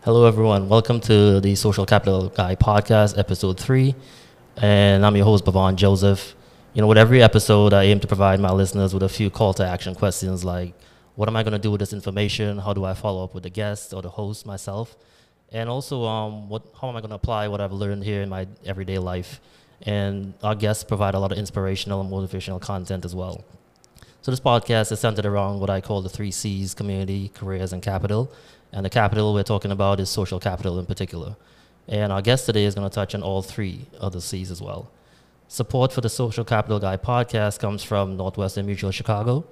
Hello, everyone. Welcome to the Social Capital Guy podcast, episode 3. And I'm your host, Bhavon Joseph. With every episode, I aim to provide my listeners with a few call to action questions like, what am I going to do with this information? How do I follow up with the guest or the host myself? And also, how am I going to apply what I've learned here in my everyday life? And our guests provide a lot of inspirational and motivational content as well. So this podcast is centered around what I call the 3 C's: community, careers, and capital. And the capital we're talking about is social capital in particular. And our guest today is going to touch on all 3 of the C's as well. Support for the Social Capital Guy podcast comes from Northwestern Mutual Chicago.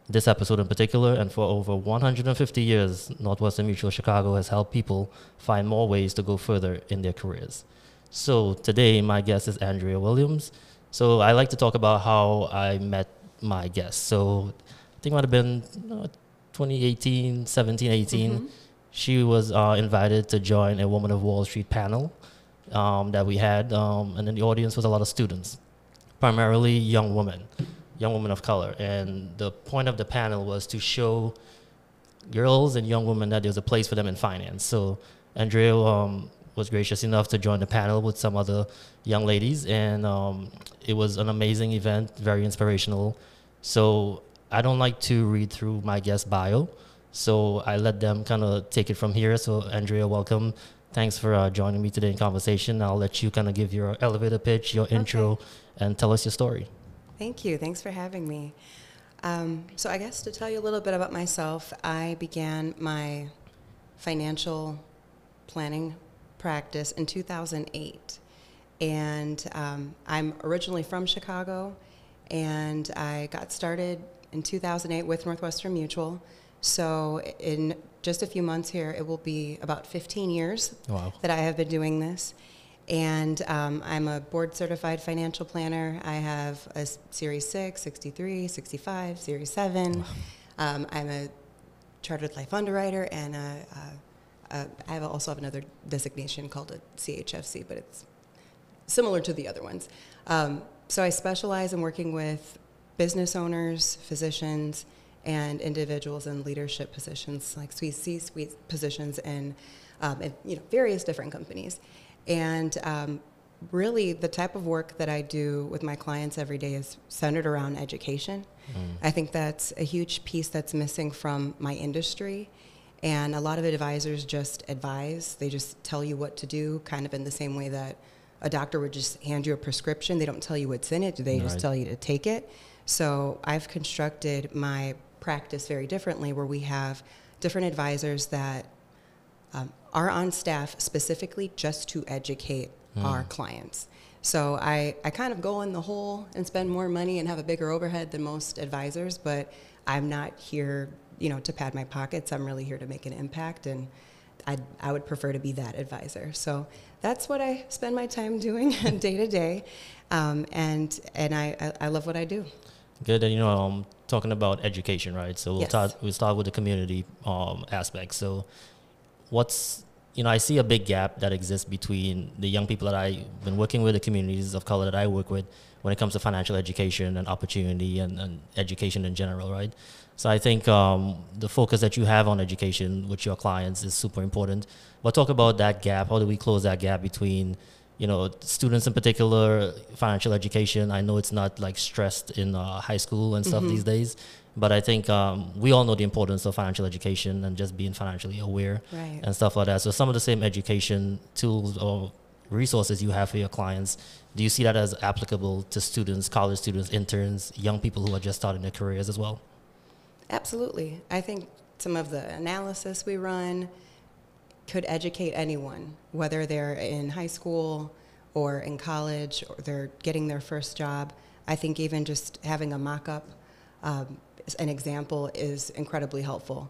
This episode in particular, and for over 150 years, Northwestern Mutual Chicago has helped people find more ways to go further in their careers. So today, my guest is Andrea Williams. So I like to talk about how I met my guest. So I think it might have been 2018, 17, 18. Mm-hmm. She was invited to join a Woman of Wall Street panel that we had. And in the audience was a lot of students, primarily young women of color. And the point of the panel was to show girls and young women that there's a place for them in finance. So Andrea was gracious enough to join the panel with some other young ladies. And it was an amazing event, very inspirational. So I don't like to read through my guest bio, so I let them kind of take it from here. So Andrea, welcome. Thanks for joining me today in conversation. I'll let you kind of give your elevator pitch, your intro, and tell us your story. Thank you. Thanks for having me. So I guess to tell you a little bit about myself, I began my financial planning practice in 2008. And I'm originally from Chicago, and I got started in 2008 with Northwestern Mutual. So in just a few months here, it will be about 15 years that I have been doing this. And I'm a board certified financial planner. I have a Series 6, 63, 65, Series 7. I'm a chartered life underwriter, and I also have another designation called a ChFC, but it's similar to the other ones. So I specialize in working with business owners, physicians, and individuals in leadership positions, like C-suite positions in various different companies. And really, the type of work that I do with my clients every day is centered around education. I think that's a huge piece that's missing from my industry. And a lot of advisors just advise. They just tell you what to do, kind of in the same way that a doctor would just hand you a prescription. They don't tell you what's in it. They just tell you to take it. So I've constructed my practice very differently, where we have different advisors that are on staff specifically just to educate our clients. So I kind of go in the hole and spend more money and have a bigger overhead than most advisors, but I'm not here, to pad my pockets. I'm really here to make an impact, and I would prefer to be that advisor. So that's what I spend my time doing day to day, and I love what I do. Good. And talking about education, right? So we'll start with the community aspect. So I see a big gap that exists between the young people that I've been working with, the communities of color that I work with, when it comes to financial education and opportunity and education in general, right? So I think the focus that you have on education with your clients is super important. But talk about that gap. How do we close that gap between, students in particular, financial education? I know it's not like stressed in high school and stuff these days, but I think we all know the importance of financial education and just being financially aware and stuff like that. So some of the same education tools or resources you have for your clients, do you see that as applicable to students, college students, interns, young people who are just starting their careers as well? Absolutely. I think some of the analysis we run could educate anyone, whether they're in high school or in college or they're getting their first job. I think even just having a mock-up, an example, is incredibly helpful.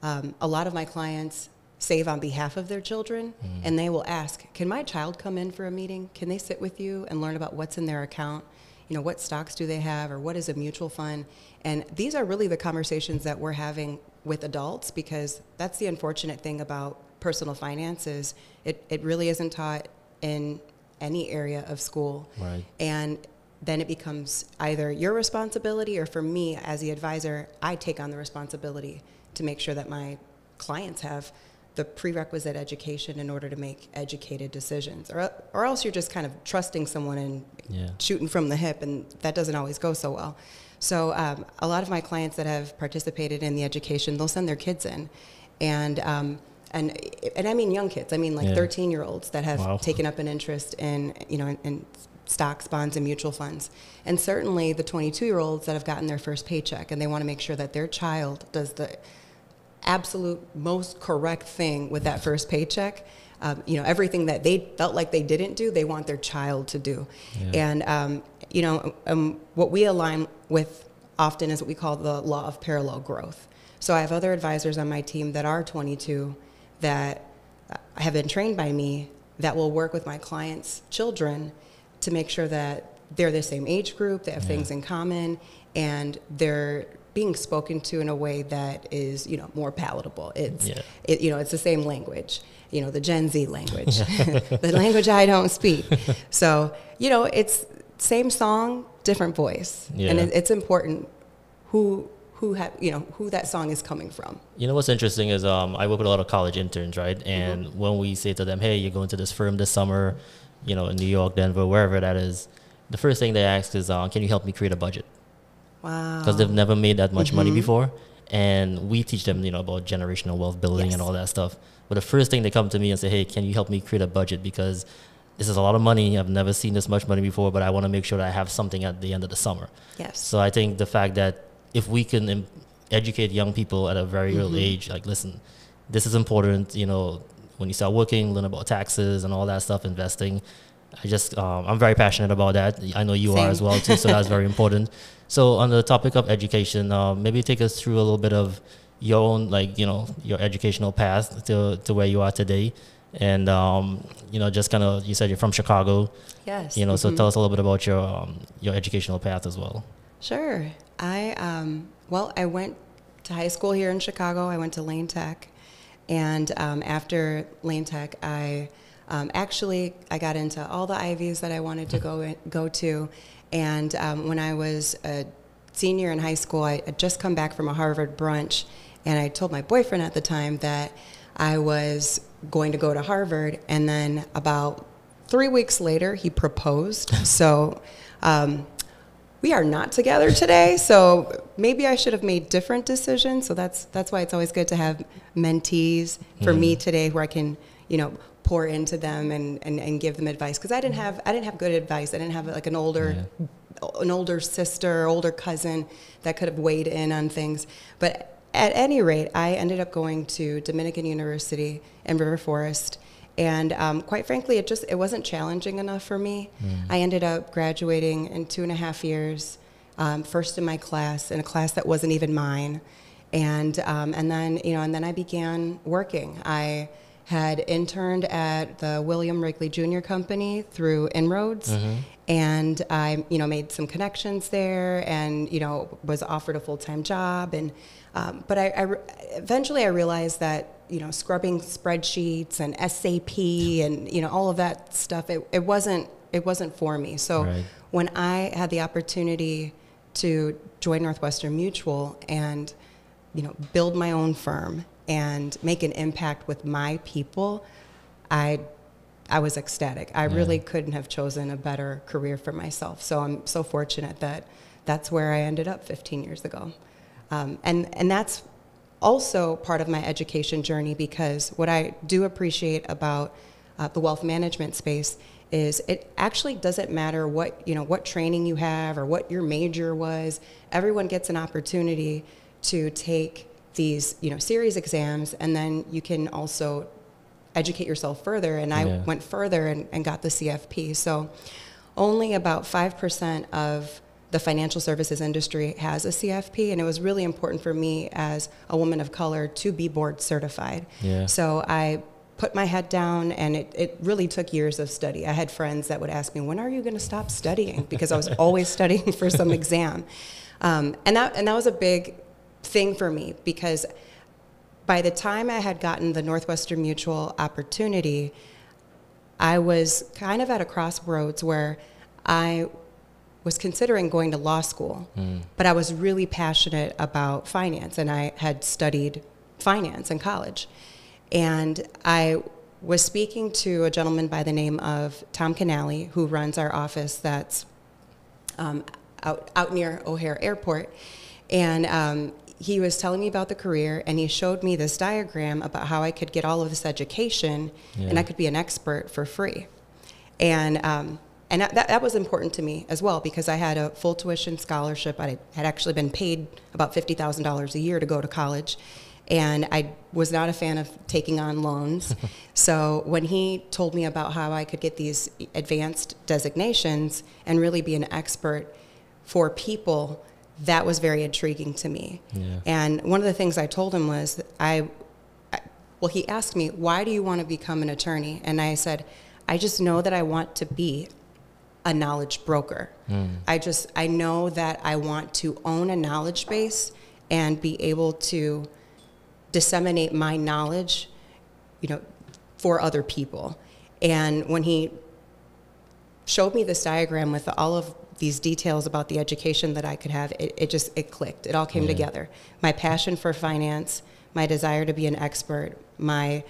A lot of my clients save on behalf of their children, and they will ask, can my child come in for a meeting? Can they sit with you and learn about what's in their account? What stocks do they have, or what is a mutual fund? And these are really the conversations that we're having with adults, because that's the unfortunate thing about personal finance is it really isn't taught in any area of school. Right. And then it becomes either your responsibility, or for me as the advisor, I take on the responsibility to make sure that my clients have the prerequisite education in order to make educated decisions, or else you're just kind of trusting someone and shooting from the hip, and that doesn't always go so well. So a lot of my clients that have participated in the education, they'll send their kids in, and I mean young kids. I mean like 13-year-olds that have taken up an interest in in stocks, bonds, and mutual funds, and certainly the 22-year-olds that have gotten their first paycheck, and they want to make sure that their child does the absolute most correct thing with that first paycheck. Everything that they felt like they didn't do, they want their child to do. And what we align with often is what we call the law of parallel growth. So I have other advisors on my team that are 22 that have been trained by me that will work with my clients' children to make sure that they're the same age group, they have things in common, and they're being spoken to in a way that is, more palatable. It's the same language, the Gen Z language, the language I don't speak. So, it's same song, different voice, and it's important who that song is coming from. What's interesting is I work with a lot of college interns, right? And when we say to them, hey, you're going to this firm this summer, in New York, Denver, wherever that is, the first thing they ask is, can you help me create a budget? Wow. Because they've never made that much money before. And we teach them, about generational wealth building and all that stuff. But the first thing they come to me and say, hey, can you help me create a budget? Because this is a lot of money. I've never seen this much money before, but I want to make sure that I have something at the end of the summer. Yes. So I think the fact that if we can educate young people at a very early age, like, listen, this is important, when you start working, learn about taxes and all that stuff, investing. I'm very passionate about that. I know you are as well too, so that's very important. So on the topic of education, maybe take us through a little bit of your own, your educational path to where you are today. And, just kind of, you said you're from Chicago. Yes. So tell us a little bit about your educational path as well. Sure. I went to high school here in Chicago. I went to Lane Tech. And after Lane Tech, I got into all the Ivies that I wanted to go to. And when I was a senior in high school, I had just come back from a Harvard brunch, and I told my boyfriend at the time that I was going to go to Harvard. And then about 3 weeks later, he proposed. So we are not together today. So maybe I should have made different decisions. So that's why it's always good to have mentees for me today, where I can, pour into them and give them advice, because I didn't have good advice. I didn't have like an older sister, older cousin that could have weighed in on things. But at any rate, I ended up going to Dominican University in River Forest, and quite frankly, it wasn't challenging enough for me. I ended up graduating in 2.5 years, first in my class, in a class that wasn't even mine, and then I began working. I had interned at the William Wrigley Jr. Company through Inroads, and I, made some connections there, and, was offered a full-time job. And but eventually I realized that, scrubbing spreadsheets and SAP and, all of that stuff, it wasn't for me. So when I had the opportunity to join Northwestern Mutual and, build my own firm and make an impact with my people, I was ecstatic. I really couldn't have chosen a better career for myself. So I'm so fortunate that that's where I ended up 15 years ago. And that's also part of my education journey, because what I do appreciate about the wealth management space is it actually doesn't matter what training you have or what your major was. Everyone gets an opportunity to take these series exams, and then you can also educate yourself further. And I went further and got the CFP. So only about 5% of the financial services industry has a CFP, and it was really important for me as a woman of color to be board certified. So I put my head down, and it really took years of study. I had friends that would ask me, when are you going to stop studying? Because I was always studying for some exam. And that was a big thing for me, because by the time I had gotten the Northwestern Mutual opportunity, I was kind of at a crossroads where I was considering going to law school, but I was really passionate about finance, and I had studied finance in college. And I was speaking to a gentleman by the name of Tom Canale, who runs our office that's out near O'Hare Airport. And he was telling me about the career, and he showed me this diagram about how I could get all of this education, and I could be an expert for free. And that was important to me as well, because I had a full tuition scholarship. I had actually been paid about $50,000 a year to go to college, and I was not a fan of taking on loans. So when he told me about how I could get these advanced designations and really be an expert for people, that was very intriguing to me. Yeah. And one of the things I told him was, he asked me, why do you want to become an attorney? And I said, I just know that I want to be a knowledge broker. I know that I want to own a knowledge base and be able to disseminate my knowledge, for other people. And when he showed me this diagram with all of these details about the education that I could have, it clicked. It all came together. My passion for finance, my desire to be an expert, my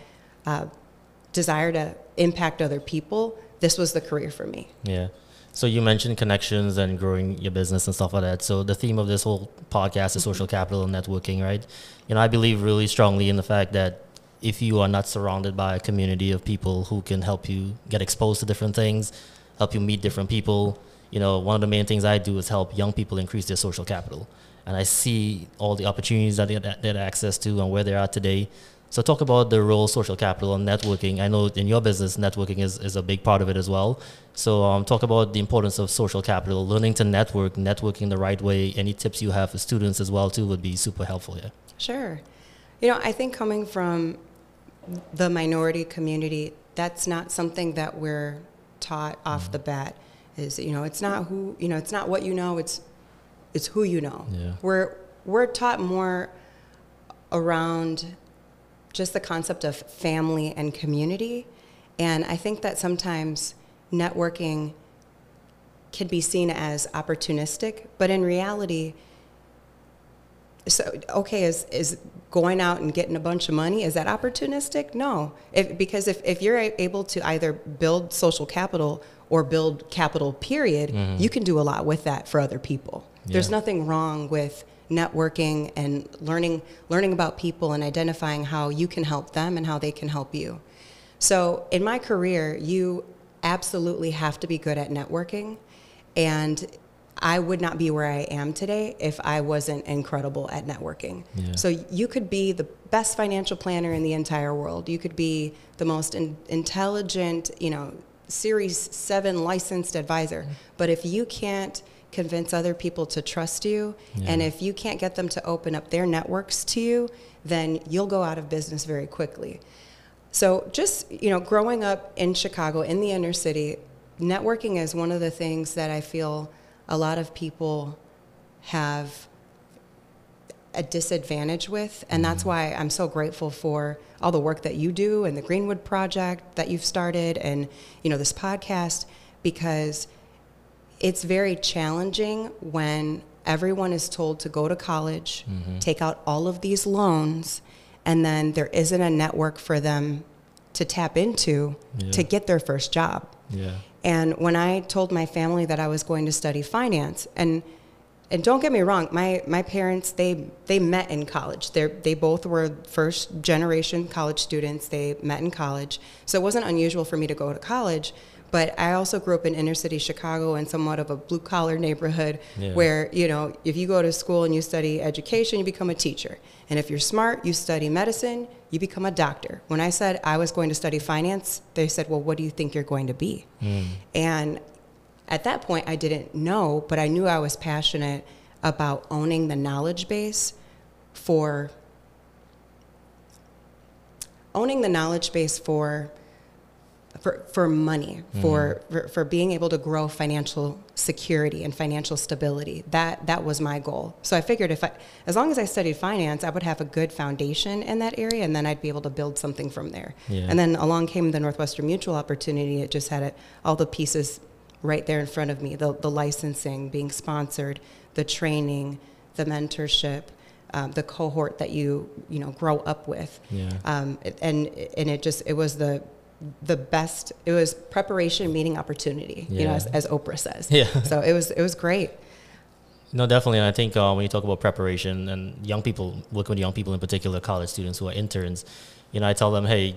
desire to impact other people, this was the career for me. Yeah. So you mentioned connections and growing your business and stuff like that. So the theme of this whole podcast is social capital and networking, right? I believe really strongly in the fact that if you are not surrounded by a community of people who can help you get exposed to different things, help you meet different people, one of the main things I do is help young people increase their social capital. And I see all the opportunities that they had access to and where they are today. So talk about the role of social capital and networking. I know in your business, networking is a big part of it as well. So talk about the importance of social capital, learning to networking the right way. Any tips you have for students as well, too, would be super helpful. Yeah. Sure. I think coming from the minority community, that's not something that we're taught off the bat. It's not who, it's not what you know, it's who you know. Yeah. We're taught more around just the concept of family and community. And I think that sometimes networking can be seen as opportunistic, but in reality, is going out and getting a bunch of money, is that opportunistic? No, because if you're able to either build social capital or build capital, period, you can do a lot with that for other people. Yeah. There's nothing wrong with networking and learning about people and identifying how you can help them and how they can help you. So in my career, you absolutely have to be good at networking, and I would not be where I am today if I wasn't incredible at networking. Yeah. So you could be the best financial planner in the entire world. You could be the most intelligent, Series 7 licensed advisor. But if you can't convince other people to trust you, and if you can't get them to open up their networks to you, then you'll go out of business very quickly. So just, growing up in Chicago, in the inner city, networking is one of the things that I feel a lot of people have a disadvantage with, and that's why I'm so grateful for all the work that you do and the Greenwood Project that you've started, and this podcast, because it's very challenging when everyone is told to go to college, take out all of these loans, and then there isn't a network for them to tap into to get their first job. Yeah. And when I told my family that I was going to study finance, and don't get me wrong, my parents, they met in college. They both were first generation college students. They met in college. So it wasn't unusual for me to go to college, but I also grew up in inner city Chicago in somewhat of a blue collar neighborhood where, if you go to school and you study education, you become a teacher. And if you're smart, you study medicine, you become a doctor. When I said I was going to study finance, they said, well, what do you think you're going to be? And at that point, I didn't know, but I knew I was passionate about owning the knowledge base for money, for being able to grow financial security and financial stability. That was my goal. So I figured as long as I studied finance, I would have a good foundation in that area, and then I'd be able to build something from there. Yeah. And then along came the Northwestern Mutual opportunity. It just had all the pieces right there in front of me, the licensing, being sponsored, the training, the mentorship, the cohort that you grow up with. Yeah. And it was the best. It was preparation meeting opportunity, as Oprah says. Yeah. So it was great. No, definitely. And I think when you talk about preparation and young people, working with young people in particular, college students who are interns, I tell them, hey,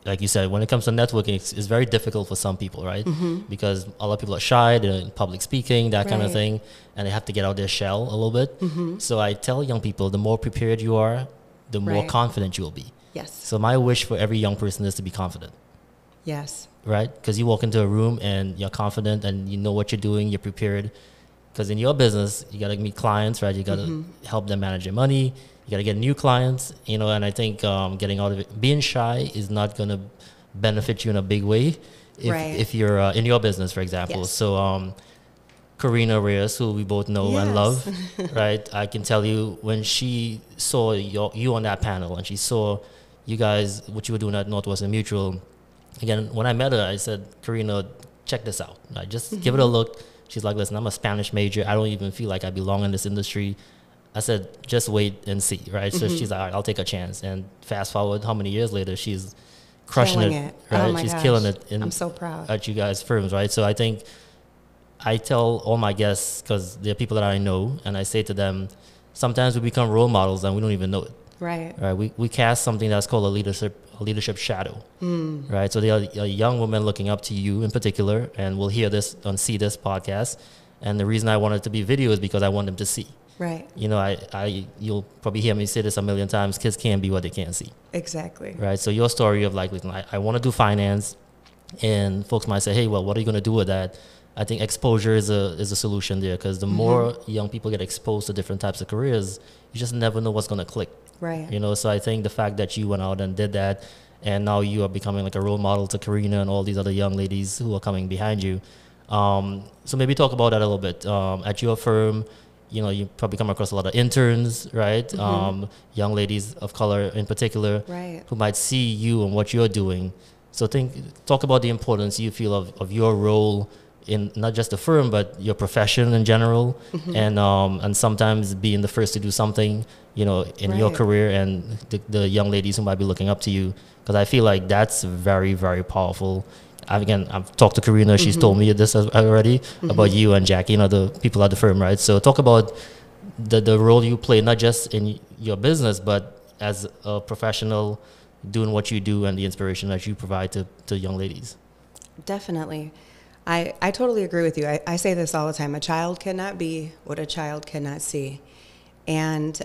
like you said, when it comes to networking, it's very difficult for some people, right? Mm-hmm. Because a lot of people are shy, they're in public speaking, that kind of thing, and they have to get out their shell a little bit. Mm-hmm. So I tell young people, the more prepared you are, the more confident you will be. Yes. So my wish for every young person is to be confident. Yes. Right? Because you walk into a room and you're confident and you know what you're doing, you're prepared. Because in your business, you got to meet clients, right? You got to help them manage their money. You got to get new clients, and I think getting out of it, being shy is not going to benefit you in a big way if you're in your business, for example. Yes. So Karina Reyes, who we both know and love, right? I can tell you when she saw you on that panel and she saw you guys, what you were doing at Northwestern Mutual. Again, when I met her, I said, Karina, check this out. Right? Just give it a look. She's like, listen, I'm a Spanish major. I don't even feel like I belong in this industry. I said, just wait and see, right? So she's like, all right, I'll take a chance. And fast forward, how many years later, she's crushing it, right? Oh my she's gosh. killing it. I'm so proud. At you guys' firms, right? So I think I tell all my guests, because they're people that I know, and I say to them, sometimes we become role models and we don't even know it. Right. Right. We cast something that's called a leadership shadow. Right. So they are a young woman looking up to you in particular, and will hear this and see this podcast. And the reason I want it to be video is because I want them to see. Right. You'll probably hear me say this a million times. Kids can't be what they can't see. Exactly. Right. So your story of like, listen, I want to do finance, and folks might say, hey, well, what are you going to do with that? I think exposure is a solution there, because the more young people get exposed to different types of careers, you just never know what's going to click. Right. So I think the fact that you went out and did that, and now you are becoming like a role model to Karina and all these other young ladies who are coming behind you. So maybe talk about that a little bit. At your firm, you probably come across a lot of interns, right? Young ladies of color in particular, who might see you and what you're doing. So talk about the importance you feel of your role in not just the firm, but your profession in general, and sometimes being the first to do something, in your career, and the young ladies who might be looking up to you, because I feel like that's very, very powerful. I've talked to Karina, she's told me this already about you and Jackie, the people at the firm, right? So talk about the role you play, not just in your business, but as a professional doing what you do and the inspiration that you provide to young ladies. Definitely. I totally agree with you. I say this all the time. A child cannot be what a child cannot see. And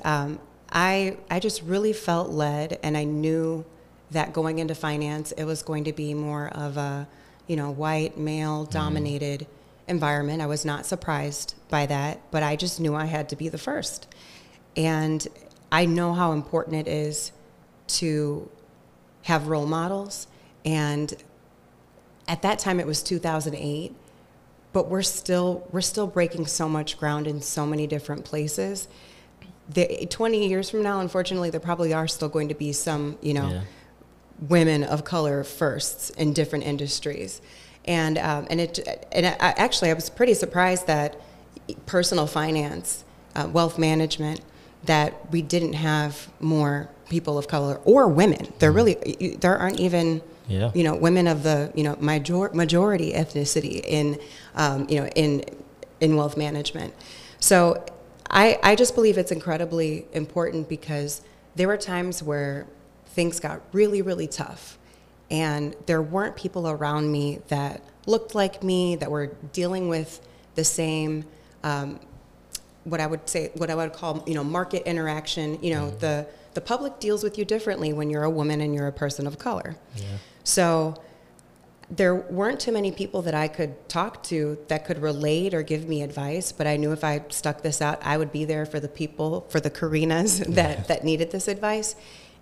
I just really felt led, and I knew that going into finance, it was going to be more of a, white, male-dominated environment. I was not surprised by that, but I just knew I had to be the first. And I know how important it is to have role models, and at that time, it was 2008, but we're still breaking so much ground in so many different places. 20 years from now, unfortunately, there probably are still going to be some, women of color firsts in different industries, and I was pretty surprised that personal finance, wealth management, that we didn't have more people of color or women. There aren't even. Women of the majority ethnicity in wealth management. So I just believe it's incredibly important, because there were times where things got really, really tough, and there weren't people around me that looked like me, that were dealing with the same what I would call market interaction. The public deals with you differently when you're a woman and you're a person of color. Yeah. So there weren't too many people that I could talk to that could relate or give me advice, but I knew if I stuck this out, I would be there for the people, for the Karinas that needed this advice.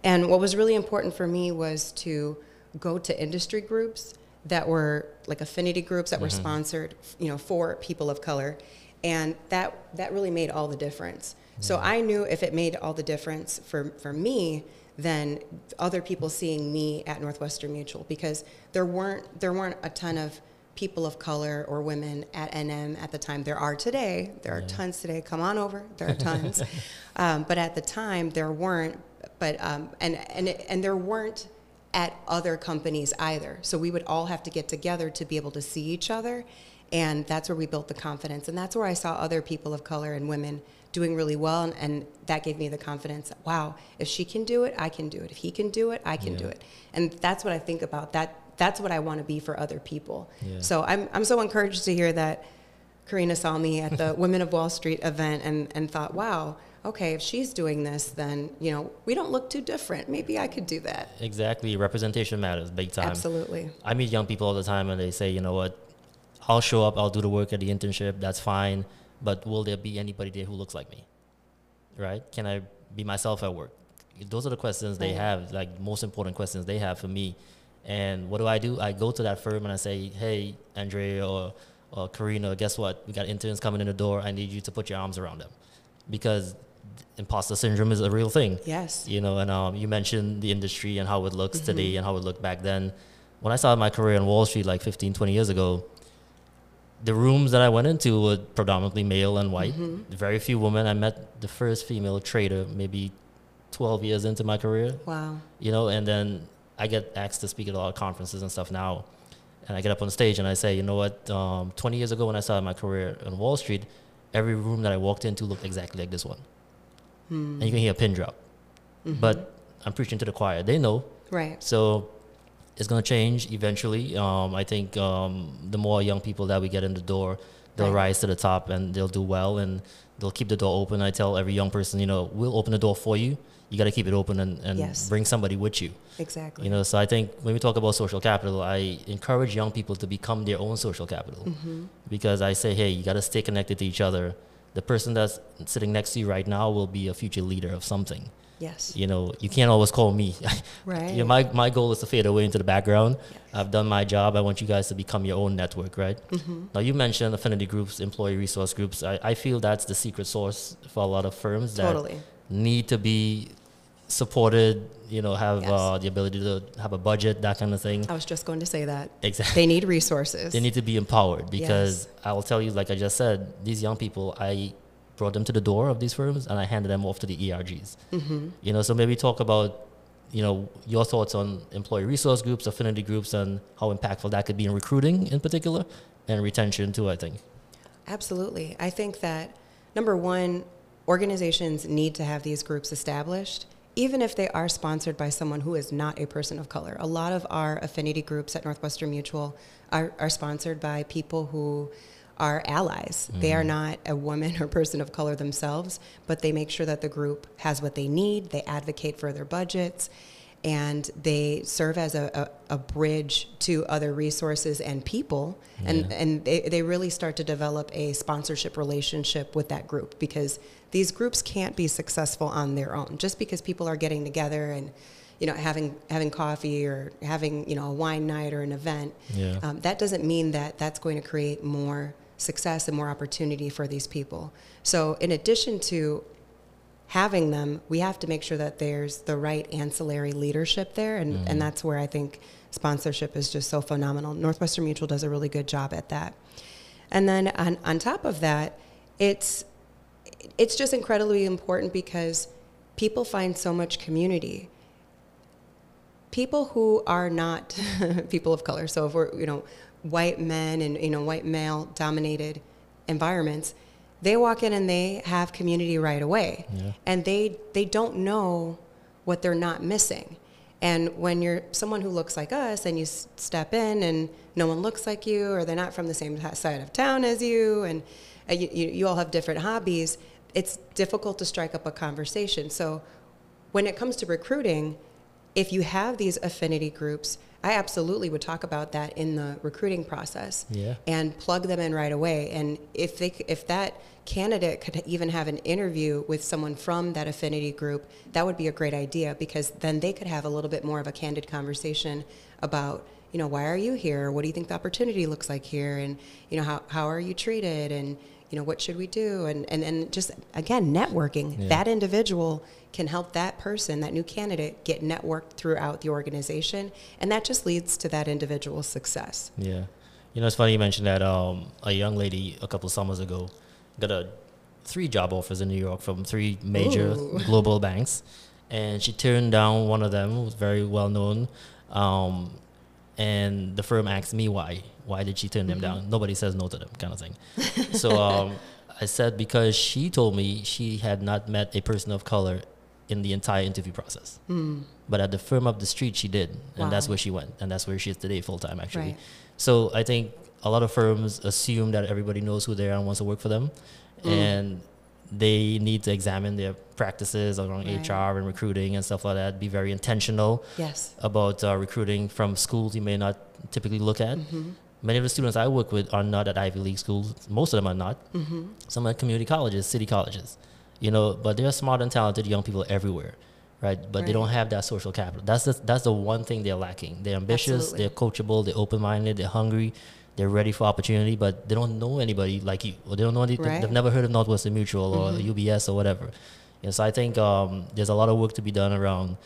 And what was really important for me was to go to industry groups that were like affinity groups that were sponsored, for people of color. And that really made all the difference. So I knew if it made all the difference for me, then other people seeing me at Northwestern Mutual, because there weren't a ton of people of color or women at NM at the time. There are today. There are tons today. Come on over. There are tons. But at the time, there weren't. But and there weren't at other companies either. So we would all have to get together to be able to see each other. And that's where we built the confidence. And that's where I saw other people of color and women doing really well. And that gave me the confidence that, wow, if she can do it, I can do it. If he can do it, I can do it. And that's what I think about. That's what I want to be for other people. Yeah. So I'm so encouraged to hear that Karina saw me at the Women of Wall Street event and thought, wow, okay, if she's doing this, then, you know, we don't look too different. Maybe I could do that. Exactly. Representation matters big time. Absolutely. I meet young people all the time and they say, you know what, I'll show up, I'll do the work at the internship, that's fine, but will there be anybody there who looks like me? Right? Can I be myself at work? Those are the questions they have, like most important questions they have for me. And what do? I go to that firm and I say, hey, Andrea or Karina, guess what? We got interns coming in the door. I need you to put your arms around them. Because imposter syndrome is a real thing. Yes. You know, and you mentioned the industry and how it looks today and how it looked back then. When I started my career on Wall Street like 15, 20 years ago, the rooms that I went into were predominantly male and white. Very few women. I met the first female trader maybe 12 years into my career. Wow. You know, and then I get asked to speak at a lot of conferences and stuff now. And I get up on stage and I say, you know what, 20 years ago when I started my career on Wall Street, every room that I walked into looked exactly like this one. And you can hear a pin drop. But I'm preaching to the choir. They know. Right. So it's going to change eventually. I think the more young people that we get in the door, they'll rise to the top and they'll do well and they'll keep the door open. I tell every young person, you know, we'll open the door for you. You got to keep it open and bring somebody with you. Exactly. You know, so I think when we talk about social capital, I encourage young people to become their own social capital. Because I say, hey, you got to stay connected to each other. The person that's sitting next to you right now will be a future leader of something. Yes. You know, you can't always call me. Right. You know, my goal is to fade away into the background. Yes. I've done my job. I want you guys to become your own network, right? Now, you mentioned affinity groups, employee resource groups. I feel that's the secret sauce for a lot of firms that need to be supported, you know, have the ability to have a budget, that kind of thing. I was just going to say that. Exactly. They need resources. They need to be empowered because I will tell you, like I just said, these young people, I brought them to the door of these firms and I handed them off to the ERGs. You know, so maybe talk about, you know, your thoughts on employee resource groups, affinity groups, and how impactful that could be in recruiting in particular and retention too, I think. Absolutely. I think that, number one, organizations need to have these groups established, even if they are sponsored by someone who is not a person of color. A lot of our affinity groups at Northwestern Mutual are sponsored by people who are allies. They are not a woman or person of color themselves, but they make sure that the group has what they need. They advocate for their budgets, and they serve as a bridge to other resources and people. And they really start to develop a sponsorship relationship with that group, because these groups can't be successful on their own. Just because people are getting together and, you know, having coffee or having, you know, a wine night or an event, that doesn't mean that that's going to create more success and more opportunity for these people. So in addition to having them, we have to make sure that there's the right ancillary leadership there, and that's where I think sponsorship is just so phenomenal. Northwestern Mutual does a really good job at that. And then on top of that, it's just incredibly important because people find so much community. People who are not people of color, so if we're, you know, white men and, you know, white male dominated environments, they walk in and they have community right away. And they don't know what they're not missing. And when you're someone who looks like us and you step in and no one looks like you, or they're not from the same side of town as you, and you all have different hobbies, it's difficult to strike up a conversation. So when it comes to recruiting, if you have these affinity groups, I absolutely would talk about that in the recruiting process and plug them in right away. And if that candidate could even have an interview with someone from that affinity group, that would be a great idea, because then they could have a little bit more of a candid conversation about, you know, why are you here? What do you think the opportunity looks like here? And, you know, how are you treated? And, you know, what should we do? And just, again, networking. That individual can help that person, that new candidate, get networked throughout the organization. And that just leads to that individual's success. Yeah. You know, it's funny you mentioned that a young lady a couple summers ago got 3 job offers in New York from 3 major global banks, and she turned down one of them, who was very well known, and the firm asked me why. Why did she turn them down? Nobody says no to them, kind of thing. So I said because she told me she had not met a person of color in the entire interview process. But at the firm up the street, she did, and that's where she went, and that's where she is today, full time actually. Right. So I think a lot of firms assume that everybody knows who they are and wants to work for them, and they need to examine their practices around HR and recruiting and stuff like that. Be very intentional about recruiting from schools you may not typically look at. Many of the students I work with are not at Ivy League schools. Most of them are not. Some are at community colleges, city colleges, you know, but they're smart and talented young people everywhere, right? But they don't have that social capital. That's the one thing they're lacking. They're ambitious, they're coachable, they're open-minded, they're hungry, they're ready for opportunity, but they don't know anybody like you, or they don't know they've never heard of Northwestern Mutual or UBS or whatever. And so I think there's a lot of work to be done around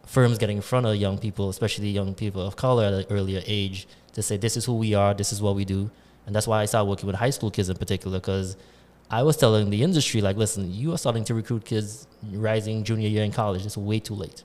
firms getting in front of young people, especially young people of color at an earlier age, to say, this is who we are, this is what we do. And that's why I started working with high school kids in particular, because I was telling the industry, like, listen, you are starting to recruit kids rising junior year in college. It's way too late.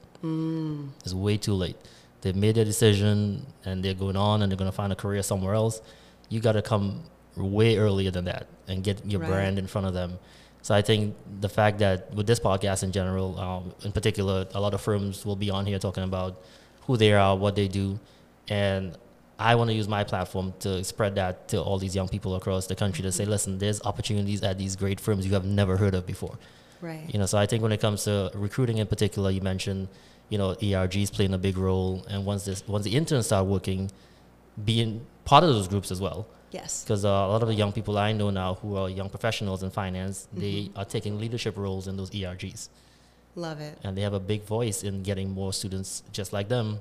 It's way too late. They've made their decision and they're going on and they're going to find a career somewhere else. You got to come way earlier than that and get your brand in front of them. So I think the fact that with this podcast in general, in particular, a lot of firms will be on here talking about who they are, what they do. And I want to use my platform to spread that to all these young people across the country to say, listen, there's opportunities at these great firms you have never heard of before. Right. You know, so I think when it comes to recruiting in particular, you mentioned, you know, ERGs playing a big role. And once the interns start working, being part of those groups as well. Yes. Because a lot of the young people I know now who are young professionals in finance, they are taking leadership roles in those ERGs. Love it. And they have a big voice in getting more students just like them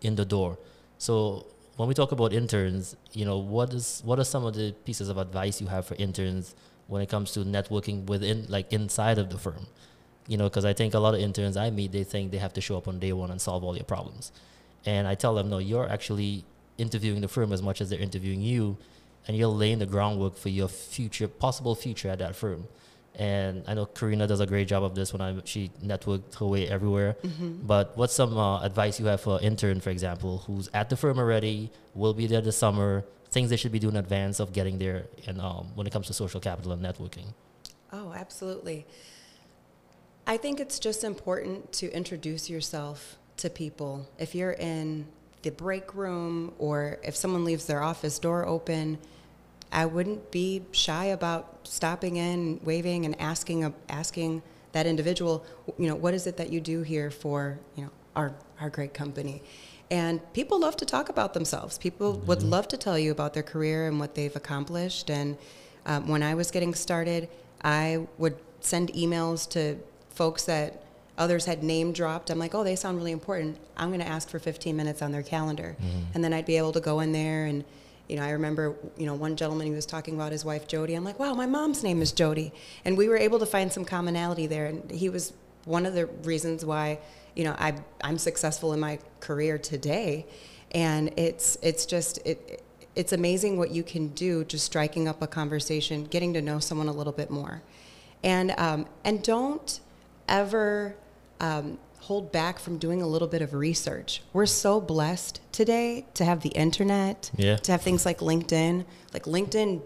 in the door. So when we talk about interns, you know, what are some of the pieces of advice you have for interns when it comes to networking within, like, inside of the firm? You know, because I think a lot of interns I meet, they think they have to show up on day one and solve all their problems. And I tell them, no, you're actually interviewing the firm as much as they're interviewing you, and you're laying the groundwork for your possible future at that firm. And I know Karina does a great job of this she networked her way everywhere. But what's some advice you have for an intern, for example, who's at the firm already, will be there this summer, things they should be doing in advance of getting there, and when it comes to social capital and networking? Oh, absolutely. I think it's just important to introduce yourself to people. If you're in the break room or if someone leaves their office door open, I wouldn't be shy about stopping in, waving, and asking that individual, you know, what is it that you do here for, you know, our great company? And people love to talk about themselves. People would love to tell you about their career and what they've accomplished. And when I was getting started, I would send emails to folks that others had name dropped. I'm like, oh, they sound really important. I'm going to ask for 15 minutes on their calendar. And then I'd be able to go in there and, you know, I remember, you know, one gentleman, he was talking about his wife, Jody. I'm like, wow, my mom's name is Jody. And we were able to find some commonality there. And he was one of the reasons why, you know, I'm successful in my career today. And it's amazing what you can do just striking up a conversation, getting to know someone a little bit more. And don't ever hold back from doing a little bit of research. We're so blessed today to have the internet, to have things like LinkedIn. Like LinkedIn,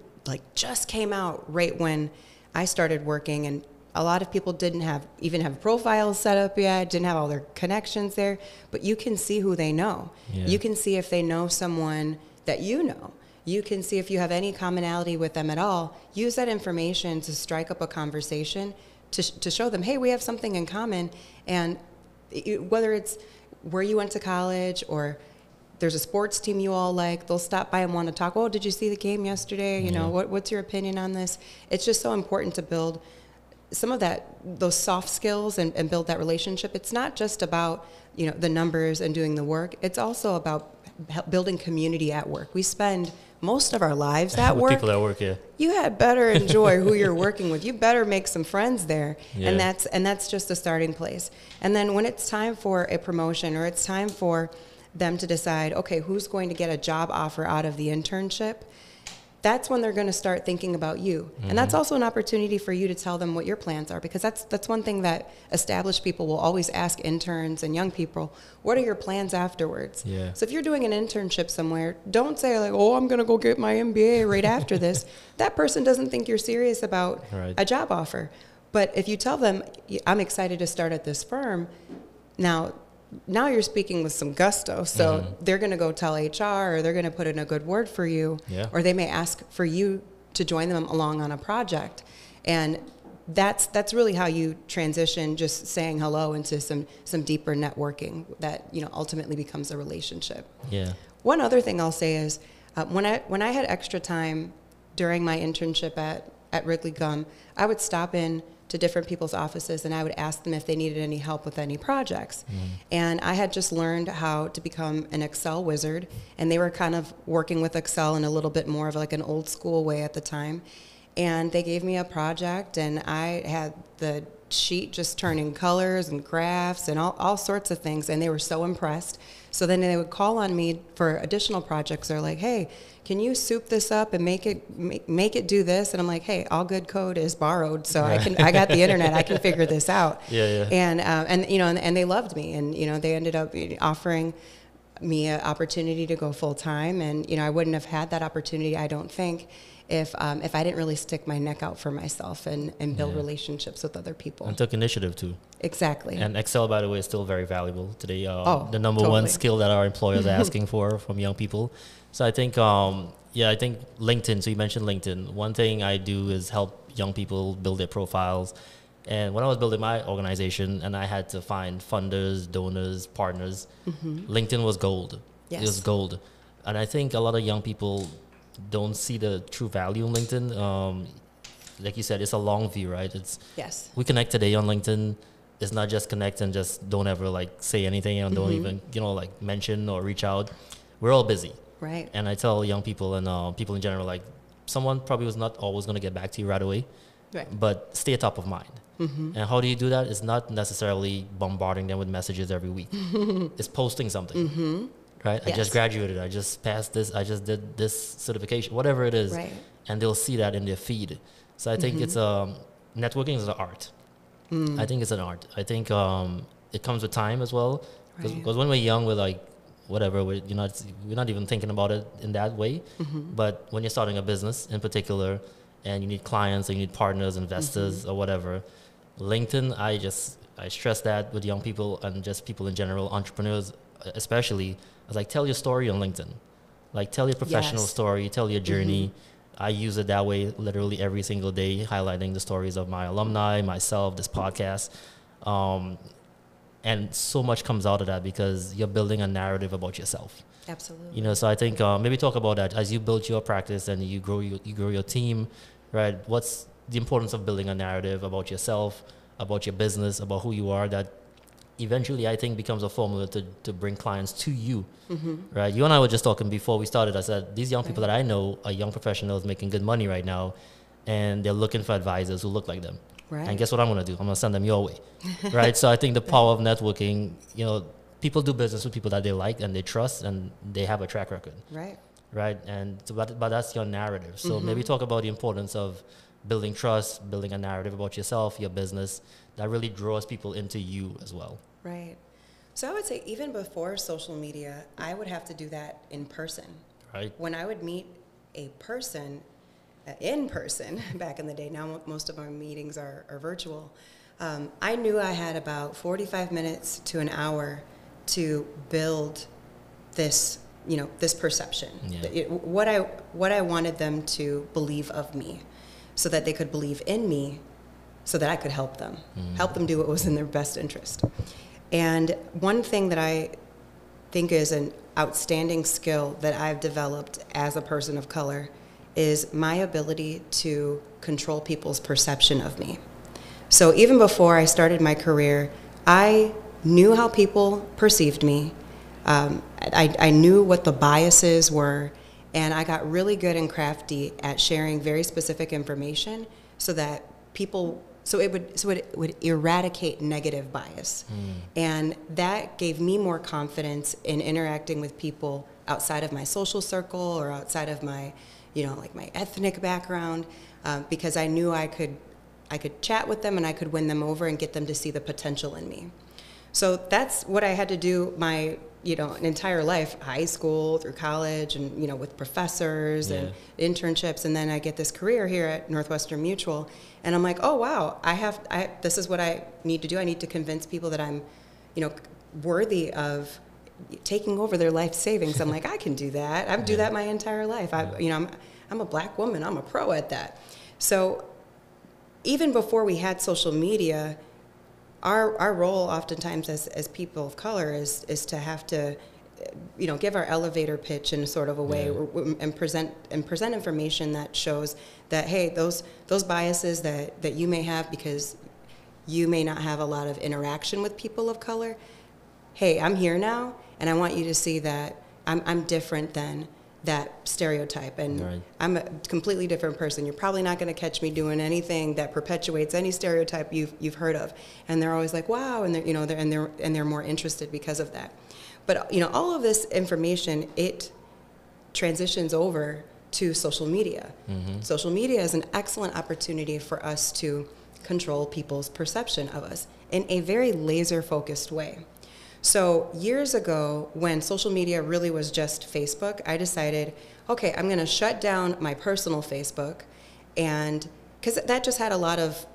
just came out right when I started working, and a lot of people didn't even have profiles set up yet, didn't have all their connections there, but you can see who they know. You can see if they know someone that you know. You can see if you have any commonality with them at all. Use that information to strike up a conversation to show them, hey, we have something in common. And whether it's where you went to college or there's a sports team you all like, they'll stop by and want to talk. Oh, did you see the game yesterday? You know, what's your opinion on this? It's just so important to build some of those soft skills and build that relationship. It's not just about, you know, the numbers and doing the work. It's also about building community at work. We spend most of our lives at work. People at work, You had better enjoy who you're working with. You better make some friends there. And that's just a starting place. And then when it's time for a promotion or it's time for them to decide, okay, who's going to get a job offer out of the internship, that's when they're going to start thinking about you. And that's also an opportunity for you to tell them what your plans are, because that's one thing that established people will always ask interns and young people, what are your plans afterwards? Yeah. So if you're doing an internship somewhere, don't say like, oh, I'm going to go get my MBA right after this. That person doesn't think you're serious about a job offer. But if you tell them, I'm excited to start at this firm, now you're speaking with some gusto. So they're going to go tell HR, or they're going to put in a good word for you, or they may ask for you to join them along on a project. And that's really how you transition just saying hello into some deeper networking that, you know, ultimately becomes a relationship. Yeah. One other thing I'll say is when I had extra time during my internship at Wrigley Gum, I would stop in to different people's offices, and I would ask them if they needed any help with any projects. And I had just learned how to become an Excel wizard, and they were kind of working with Excel in a little bit more of like an old school way at the time. And they gave me a project, and I had the sheet just turning colors and graphs and all sorts of things, and they were so impressed. So then they would call on me for additional projects. They're like, hey, can you soup this up and make it do this? And I'm like, hey, all good code is borrowed, so I got the internet, I can figure this out. And you know, and they loved me, and you know, they ended up offering me an opportunity to go full time, and you know, I wouldn't have had that opportunity, I don't think, if I didn't really stick my neck out for myself and build relationships with other people. And took initiative too. Exactly. And Excel, by the way, is still very valuable today. The number one skill that our employers are asking for from young people. So I think, I think LinkedIn, so you mentioned LinkedIn. One thing I do is help young people build their profiles. And when I was building my organization and I had to find funders, donors, partners, LinkedIn was gold. It was gold. And I think a lot of young people don't see the true value in LinkedIn. Like you said, it's a long view, right? We connect today on LinkedIn. It's not just connect and just don't ever like say anything and don't even, you know, like mention or reach out. We're all busy. Right. And I tell young people and people in general, like, someone probably was not always going to get back to you right away, but stay top of mind. And how do you do that? It's not necessarily bombarding them with messages every week. It's posting something. Right? I just graduated. I just passed this. I just did this certification, whatever it is. And they'll see that in their feed. So I think it's networking is an art. I think it's an art. I think it comes with time as well. Because when we're young, we're like, whatever, we're not even thinking about it in that way. But when you're starting a business in particular, and you need clients, and you need partners, investors, or whatever, LinkedIn, I stress that with young people and just people in general, entrepreneurs especially. I was like, tell your story on LinkedIn. Like, tell your professional story, tell your journey. I use it that way literally every single day, highlighting the stories of my alumni, myself, this podcast. And so much comes out of that because you're building a narrative about yourself. Absolutely. You know, so I think maybe talk about that as you build your practice and you grow your team, right? What's the importance of building a narrative about yourself, about your business, about who you are, that eventually I think becomes a formula to bring clients to you, right? You and I were just talking before we started. I said, these young people that I know are young professionals making good money right now, and they're looking for advisors who look like them. Right. And guess what I'm going to do? I'm going to send them your way, right? So I think the power of networking, you know, people do business with people that they like and they trust and they have a track record. Right. And so, but that's your narrative. So maybe talk about the importance of building trust, building a narrative about yourself, your business, that really draws people into you as well. Right. So I would say even before social media, I would have to do that in person. Right. When I would meet a person, in person back in the day, now most of our meetings are virtual, I knew I had about 45 minutes to an hour to build this, you know, this perception, what I wanted them to believe of me, so that they could believe in me, so that I could help them do what was in their best interest. And one thing that I think is an outstanding skill that I've developed as a person of color is my ability to control people's perception of me. So even before I started my career, I knew how people perceived me. I knew what the biases were, and I got really good and crafty at sharing very specific information so that people it would eradicate negative bias. And that gave me more confidence in interacting with people outside of my social circle or outside of my, like my ethnic background, because I knew I could chat with them and I could win them over and get them to see the potential in me. So that's what I had to do my, an entire life, high school through college and, with professors and internships. And then I get this career here at Northwestern Mutual. And I'm like, oh, wow, this is what I need to do. I need to convince people that I'm, worthy of taking over their life savings. I'm like, I can do that. I do that my entire life. I'm a Black woman. I'm a pro at that. So even before we had social media, our role oftentimes as people of color is to have to, give our elevator pitch in sort of a way and present information that shows that, hey, those biases that you may have because you may not have a lot of interaction with people of color, hey, I'm here now, and I want you to see that I'm different than that stereotype, and I'm a completely different person. You're probably not going to catch me doing anything that perpetuates any stereotype you've heard of. And they're always like, wow, and they're more interested because of that. But all of this information, it transitions over to social media. Social media is an excellent opportunity for us to control people's perception of us in a very laser-focused way. So years ago, when social media really was just Facebook, I decided, okay, I'm going to shut down my personal Facebook, and because that just had a lot of,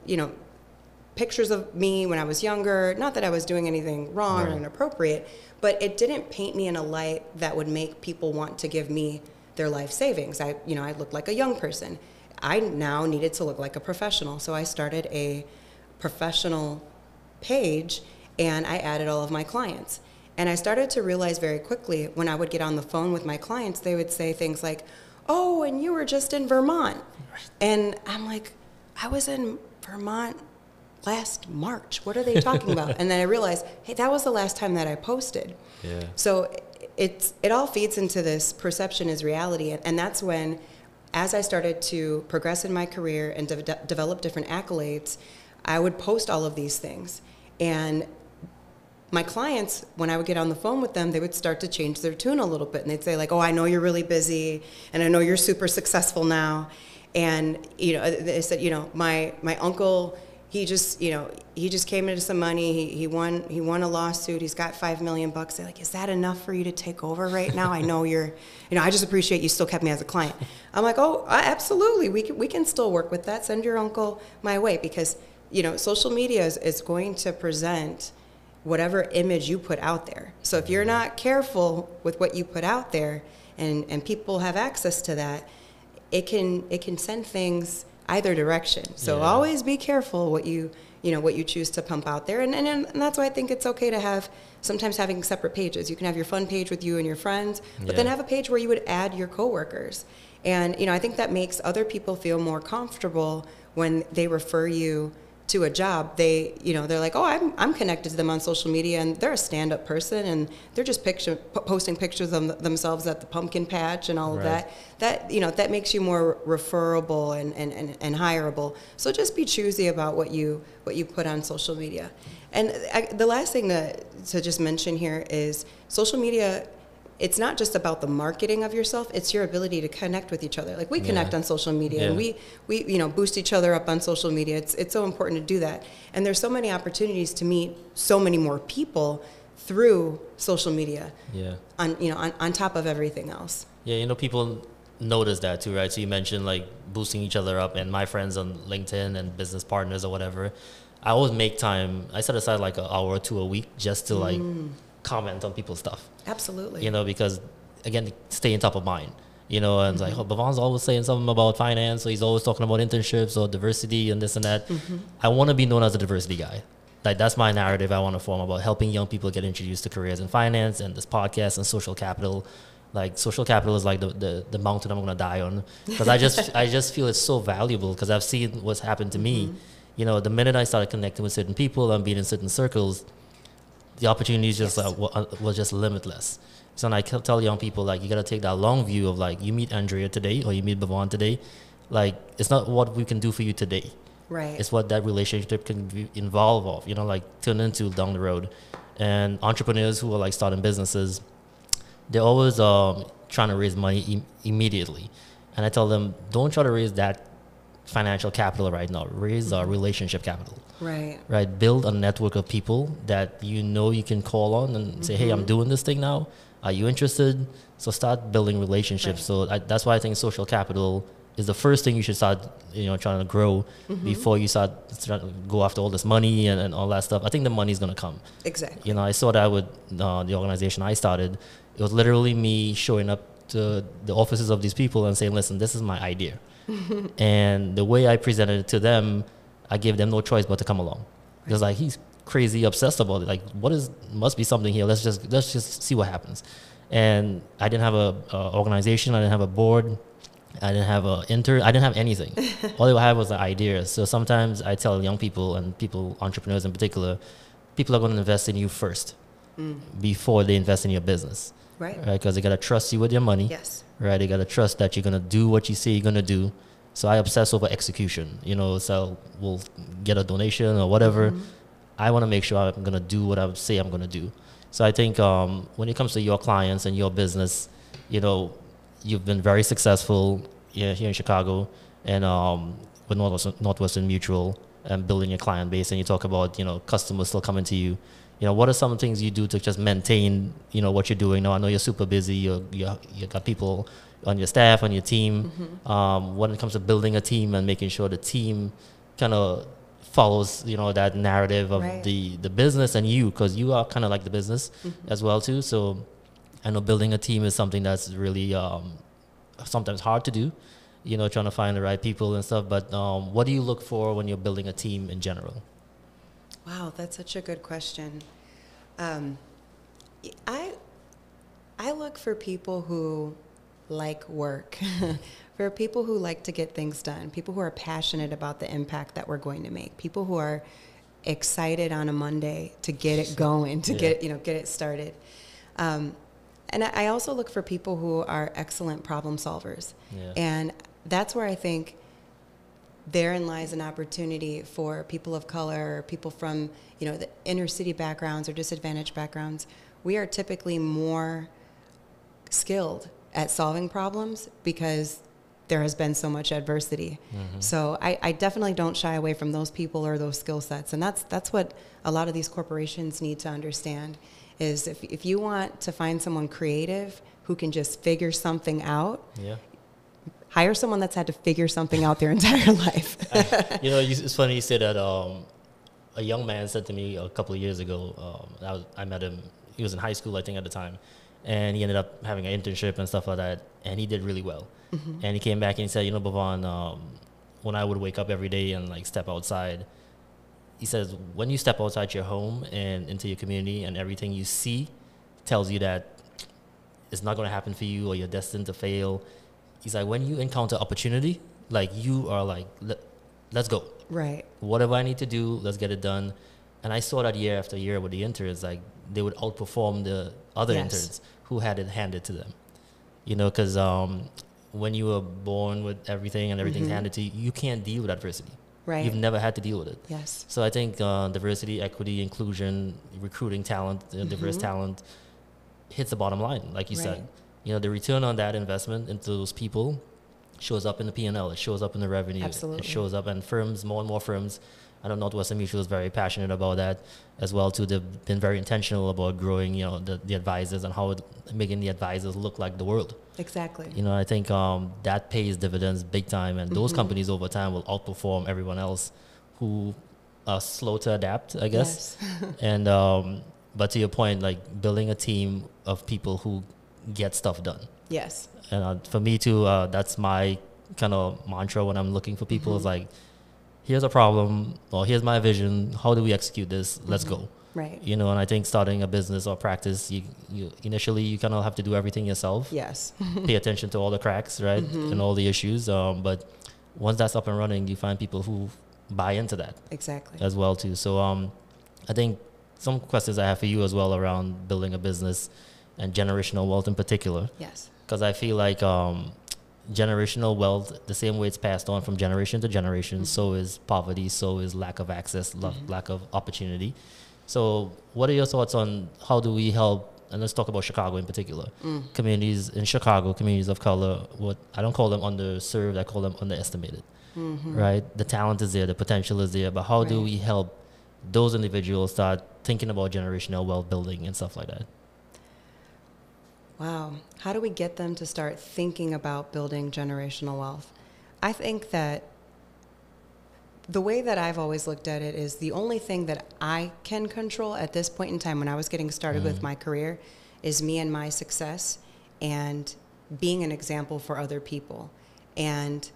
pictures of me when I was younger. Not that I was doing anything wrong or inappropriate, but it didn't paint me in a light that would make people want to give me their life savings. I looked like a young person. I now needed to look like a professional, so I started a professional page. And I added all of my clients. And I started to realize very quickly when I would get on the phone with my clients, they would say things like, oh, and you were just in Vermont. And I'm like, I was in Vermont last March. What are they talking about? And then I realized, hey, that was the last time that I posted. So it all feeds into this perception is reality. And that's when, as I started to progress in my career and develop different accolades, I would post all of these things. And my clients, when I would get on the phone with them, they would start to change their tune a little bit. And they'd say like, oh, I know you're really busy, and I know you're super successful now. And, they said, my uncle, he just came into some money. He won a lawsuit. He's got $5 million. They're like, is that enough for you to take over right now? I know you're, I just appreciate you still kept me as a client. I'm like, oh, absolutely. We can still work with that. Send your uncle my way, because social media is going to present whatever image you put out there. So if you're not careful with what you put out there, and people have access to that, it can send things either direction. So always be careful what you choose to pump out there. And that's why I think it's okay to have sometimes having separate pages. You can have your fun page with you and your friends, but then have a page where you would add your coworkers. And I think that makes other people feel more comfortable when they refer you to a job. They're like, oh, I'm connected to them on social media, and they're a stand-up person, and they're just posting pictures of themselves at the pumpkin patch and all of that. That makes you more referable and hireable. So just be choosy about what you put on social media. And the last thing to just mention here is social media. It's not just about the marketing of yourself, it's your ability to connect with each other. Like we connect on social media, and we boost each other up on social media. It's so important to do that. And there's so many opportunities to meet so many more people through social media. On top of everything else. People notice that too, right? So you mentioned like boosting each other up, and my friends on LinkedIn and business partners or whatever, I always make time. I set aside like an hour or two a week just to like comment on people's stuff. Absolutely. Because again, staying top of mind. And it's like, oh, Bhavon's always saying something about finance, so he's always talking about internships or diversity and this and that. I want to be known as a diversity guy. Like that's my narrative I want to form about helping young people get introduced to careers in finance and this podcast and social capital. Like social capital is like the mountain I'm going to die on, because I just feel it's so valuable, because I've seen what's happened to me. The minute I started connecting with certain people and being in certain circles, the opportunities just was just limitless. So I tell young people, like, you got to take that long view of like, you meet Andrea today or you meet Bhavon today. Like, it's not what we can do for you today. Right. It's what that relationship can involve of, like turn into down the road. And entrepreneurs who are like starting businesses, they're always trying to raise money immediately. And I tell them, don't try to raise that financial capital right now. Raise relationship capital. Right. Right. Build a network of people that you can call on and say, hey, I'm doing this thing now. Are you interested? So start building relationships. Right. So that's why I think social capital is the first thing you should start, trying to grow before you start to go after all this money and all that stuff. I think the money is going to come. Exactly. I saw that with the organization I started. It was literally me showing up to the offices of these people and saying, listen, this is my idea. And the way I presented it to them, I gave them no choice but to come along. Right. It was like, he's crazy obsessed about it. Like, must be something here. Let's just see what happens. And I didn't have a organization. I didn't have a board. I didn't have an intern. I didn't have anything. All I had was the idea. So sometimes I tell young people and entrepreneurs in particular, people are going to invest in you first before they invest in your business. Right. Because they got to trust you with your money. Yes. Right. They got to trust that you're going to do what you say you're going to do. So I obsess over execution. So we'll get a donation or whatever. I want to make sure I'm going to do what I say I'm going to do. So I think when it comes to your clients and your business, you've been very successful here in Chicago and with Northwestern Mutual and building your client base. And you talk about, customers still coming to you. What are some things you do to just maintain, what you're doing? Now, I know you're super busy. You got people on your staff, on your team. When it comes to building a team and making sure the team kind of follows, that narrative of the business and you, because you are kind of like the business as well, too. So I know building a team is something that's really sometimes hard to do, trying to find the right people and stuff. But what do you look for when you're building a team in general? Wow, that's such a good question. I look for people who like work, for people who like to get things done, people who are passionate about the impact that we're going to make, people who are excited on a Monday to get it going, to get it started. And I also look for people who are excellent problem solvers. Yeah. And that's where I think therein lies an opportunity for people of color, people from, the inner city backgrounds or disadvantaged backgrounds. We are typically more skilled at solving problems because there has been so much adversity. So I definitely don't shy away from those people or those skill sets. And that's what a lot of these corporations need to understand is if you want to find someone creative who can just figure something out, hire someone that's had to figure something out their entire life. It's funny you said that. A young man said to me a couple of years ago, I met him, he was in high school, I think, at the time, and he ended up having an internship and stuff like that, and he did really well. And he came back and he said, Bhavan, when I would wake up every day and like step outside, he says, when you step outside your home and into your community and everything you see tells you that it's not going to happen for you or you're destined to fail. He's like, when you encounter opportunity, like you are like, let's go. Right. Whatever I need to do, let's get it done. And I saw that year after year with the interns, like they would outperform the other interns who had it handed to them. Because when you were born with everything and everything's handed to you, you can't deal with adversity. Right. You've never had to deal with it. Yes. So I think diversity, equity, inclusion, recruiting talent, diverse talent hits the bottom line, like you said. The return on that investment into those people shows up in the P&L. It shows up in the revenue. Absolutely. It shows up, and firms, more and more firms, I know Northwestern Mutual is very passionate about that as well too. They've been very intentional about growing, the advisors and making the advisors look like the world. Exactly. I think that pays dividends big time, and those companies over time will outperform everyone else who are slow to adapt, I guess. Yes. And but to your point, like building a team of people who get stuff done. Yes. And for me too, that's my kind of mantra when I'm looking for people. Is like, here's a problem, or here's my vision. How do we execute this? Let's go. Right. And I think starting a business or practice, you initially you kind of have to do everything yourself. Yes. Pay attention to all the cracks, right, and all the issues. But once that's up and running, you find people who buy into that. Exactly. As well too. So I think some questions I have for you as well around building a business and generational wealth in particular. Yes. Because I feel like generational wealth, the same way it's passed on from generation to generation, so is poverty, so is lack of access, lack of opportunity. So what are your thoughts on how do we help, and let's talk about Chicago in particular, communities in Chicago, communities of color, what I don't call them underserved, I call them underestimated, right? The talent is there, the potential is there, but how do we help those individuals start thinking about generational wealth building and stuff like that? Wow. How do we get them to start thinking about building generational wealth? I think that the way that I've always looked at it is the only thing that I can control at this point in time when I was getting started with my career is me and my success and being an example for other people and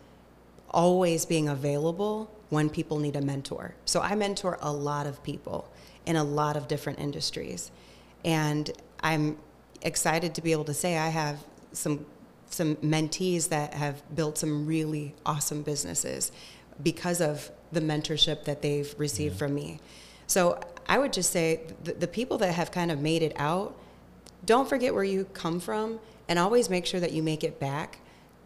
always being available when people need a mentor. So I mentor a lot of people in a lot of different industries. And I'm excited to be able to say I have some mentees that have built some really awesome businesses because of the mentorship that they've received from me. So I would just say the people that have kind of made it out, don't forget where you come from and always make sure that you make it back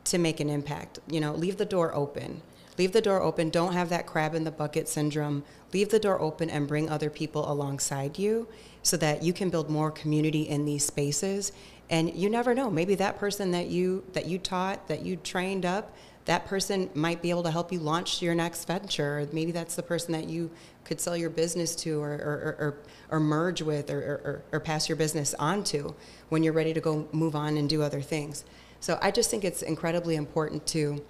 to make an impact. You know, leave the door open. Leave the door open. Don't have that crab in the bucket syndrome. Leave the door open and bring other people alongside you so that you can build more community in these spaces. And you never know, maybe that person that you taught, that you trained up, that person might be able to help you launch your next venture. Or maybe that's the person that you could sell your business to or merge with or pass your business on to when you're ready to go move on and do other things. So I just think it's incredibly important to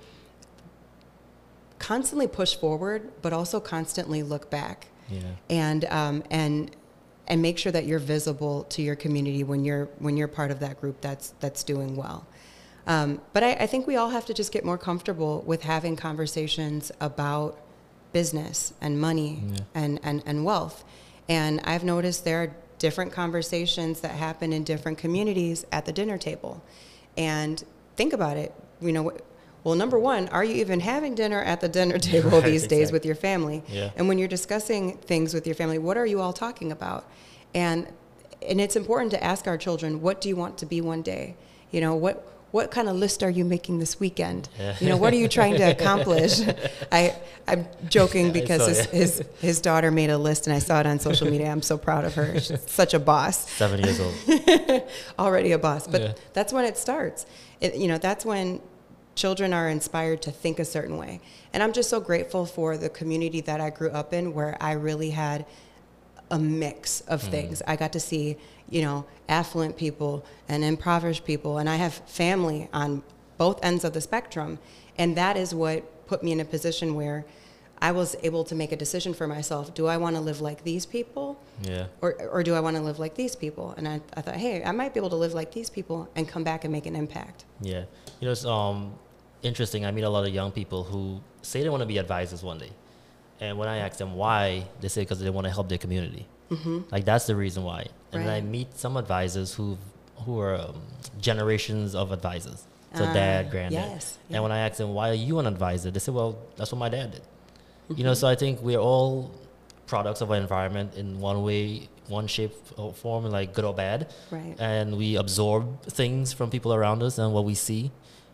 constantly push forward, but also constantly look back. And make sure that you're visible to your community when you're part of that group that's doing well. But I think we all have to just get more comfortable with having conversations about business and money and wealth. And I've noticed there are different conversations that happen in different communities at the dinner table. And think about it, you know, well, number one, are you even having dinner at the dinner table these days with your family? Yeah. And when you're discussing things with your family, what are you all talking about? And it's important to ask our children, what do you want to be one day? You know, what kind of list are you making this weekend? Yeah. You know, what are you trying to accomplish? I'm joking because his daughter made a list and I saw it on social media. I'm so proud of her. She's such a boss. 7 years old. Already a boss. But that's when it starts. That's when children are inspired to think a certain way. And I'm just so grateful for the community that I grew up in where I really had a mix of things. I got to see, affluent people and impoverished people, and I have family on both ends of the spectrum. And that is what put me in a position where I was able to make a decision for myself. Do I want to live like these people? Yeah. Or do I want to live like these people? And I thought, hey, I might be able to live like these people and come back and make an impact. Yeah. It's interesting. I meet a lot of young people who say they want to be advisors one day. And when I ask them why, they say because they want to help their community. Mm-hmm. Like, that's the reason why. And then I meet some advisors who are generations of advisors. So dad, granddad. Yes. And when I ask them, why are you an advisor? They say, well, that's what my dad did. Mm-hmm. So I think we're all products of our environment in one way, one shape or form, like good or bad. Right. And we absorb things from people around us and what we see.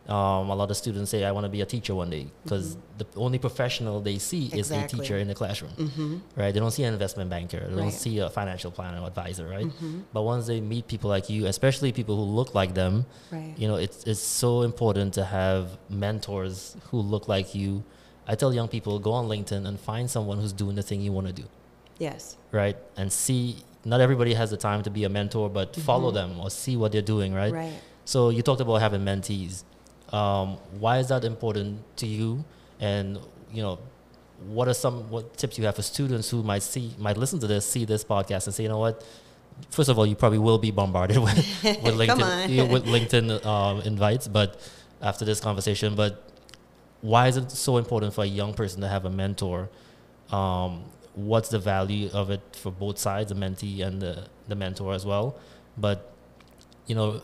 A lot of students say, I want to be a teacher one day because the only professional they see is a teacher in the classroom, right? They don't see an investment banker. They don't see a financial planner or advisor, right? But once they meet people like you, especially people who look like them, it's so important to have mentors who look like you. I tell young people, go on LinkedIn and find someone who's doing the thing you want to do. Yes. Right? And see, not everybody has the time to be a mentor, but follow them or see what they're doing, right? Right. So you talked about having mentees. Why is that important to you? And, what tips you have for students who might listen to this, see this podcast and say, you know what? First of all, you probably will be bombarded with LinkedIn invites, but after this conversation, but why is it so important for a young person to have a mentor? What's the value of it for both sides, the mentee and the mentor as well? But